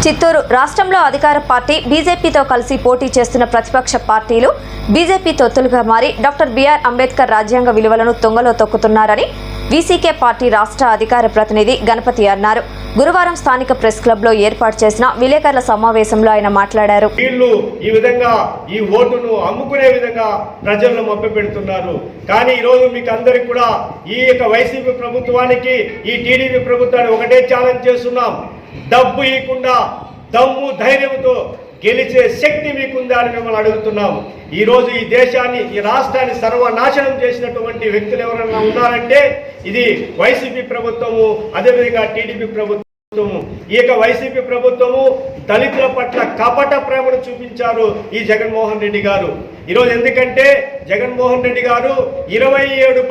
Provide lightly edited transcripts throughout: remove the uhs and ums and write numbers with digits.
చిత్తూరు రాష్ట్రంలో అధికార పార్టీ బీజేపీతో కలిసి పోటీ చేస్తున్న ప్రతిపక్ష పార్టీలు బీజేపీ తొత్తులుగా మారి డాక్టర్ బిఆర్ అంబేద్కర్ రాజ్యాంగ విలువలను తుంగలో తొక్కుతున్నారని వీసీకే పార్టీ రాష్ట్ర అధికార ప్రతినిధి గణపతి అన్నారు. గురువారం స్థానిక ప్రెస్ క్లబ్ లో ఏర్పాటు చేసిన విలేకరుల సమావేశంలో ఆయన మాట్లాడారు. వీళ్ళు ఈ విధంగా ఈ ఓటును అమ్ముకునే విధంగా ప్రజలను మభ్యపెడుతున్నారు. కానీ ఈ రోజు మీకు అందరికి కూడా ఈ యొక్క వైసీపీ ప్రభుత్వానికి ఈ టీడీపీ ప్రభుత్వాన్ని ఒకటే ఛాలెంజ్ చేస్తున్నాం. డబ్బు ఇవ్వకుండా దమ్ము ధైర్యంతో గెలిచే శక్తి మీకుందా అని మిమ్మల్ని అడుగుతున్నాం. ఈ రోజు ఈ దేశాన్ని ఈ రాష్ట్రాన్ని సర్వనాశనం చేసినటువంటి వ్యక్తులు ఎవరైనా ఉన్నారంటే ఇది వైసీపీ ప్రభుత్వము, అదేవిధంగా టీడీపీ ప్రభుత్వం. ఈ యొక్క వైసీపీ ప్రభుత్వము దళితుల పట్ల కపట ప్రేమను చూపించారు ఈ జగన్మోహన్ రెడ్డి గారు. ఈరోజు ఎందుకంటే జగన్మోహన్ రెడ్డి గారు 27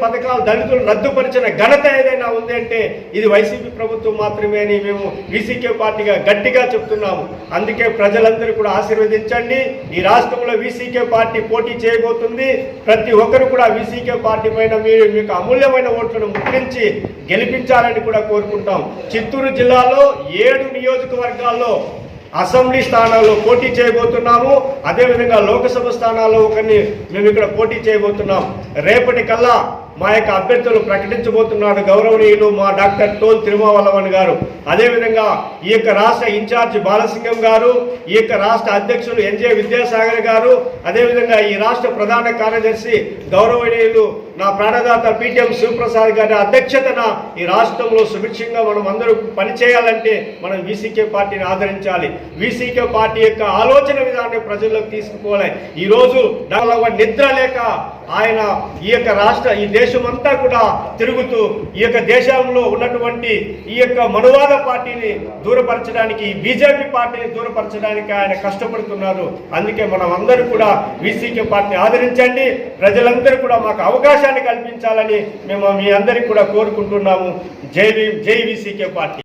పథకాలు దళితులు రద్దుపరిచిన ఘనత ఏదైనా ఉంది అంటే ఇది వైసీపీ ప్రభుత్వం మాత్రమే అని మేము వీసీకే పార్టీగా గట్టిగా చెప్తున్నాము. అందుకే ప్రజలందరూ కూడా ఆశీర్వదించండి. ఈ రాష్ట్రంలో వీసీకే పార్టీ పోటీ చేయబోతుంది. ప్రతి ఒక్కరు కూడా వీసీకే పార్టీ పైన మీకు అమూల్యమైన ఓట్లను ముద్రించి గెలిపించాలని కూడా కోరుకుంటాం. చిత్తూరు జిల్లాలో 7 నియోజకవర్గాల్లో అసెంబ్లీ స్థానాల్లో పోటీ చేయబోతున్నాము. అదేవిధంగా లోక్సభ స్థానాల్లో ఒకరిని మేము ఇక్కడ పోటీ చేయబోతున్నాం. రేపటి కల్లా మా యొక్క అభ్యర్థులు ప్రకటించబోతున్నాడు గౌరవనీయులు మా డాక్టర్ టోల్ తిరుమావలవన్ గారు. అదేవిధంగా ఈ యొక్క రాష్ట్ర ఇన్ఛార్జ్ బాలసింగం గారు, ఈ యొక్క రాష్ట్ర అధ్యక్షులు ఎన్జే విద్యాసాగర్ గారు, అదేవిధంగా ఈ రాష్ట్ర ప్రధాన కార్యదర్శి గౌరవనీయులు నా ప్రాణదాత పీటీఎం శివప్రసాద్ గారి అధ్యక్షతన ఈ రాష్ట్రంలో సుభిక్షంగా మనం అందరూ పనిచేయాలంటే మనం వీసీకే పార్టీని ఆదరించాలి. వీసీకే పార్టీ యొక్క ఆలోచన విధానాన్ని ప్రజల్లోకి తీసుకుపోవాలి. ఈరోజు నిద్ర లేక ఆయన ఈ దేశమంతా కూడా తిరుగుతూ ఈ యొక్క దేశంలో ఉన్నటువంటి ఈ యొక్క మనువాద పార్టీని దూరపరచడానికి, బీజేపీ పార్టీని దూరపరచడానికి ఆయన కష్టపడుతున్నారు. అందుకే మనం అందరూ కూడా వీసీకే పార్టీని ఆదరించండి. ప్రజలందరూ కూడా మాకు అవకాశాన్ని కల్పించాలని మేము మీ అందరికీ కూడా కోరుకుంటున్నాము. జై వీసీకే పార్టీ.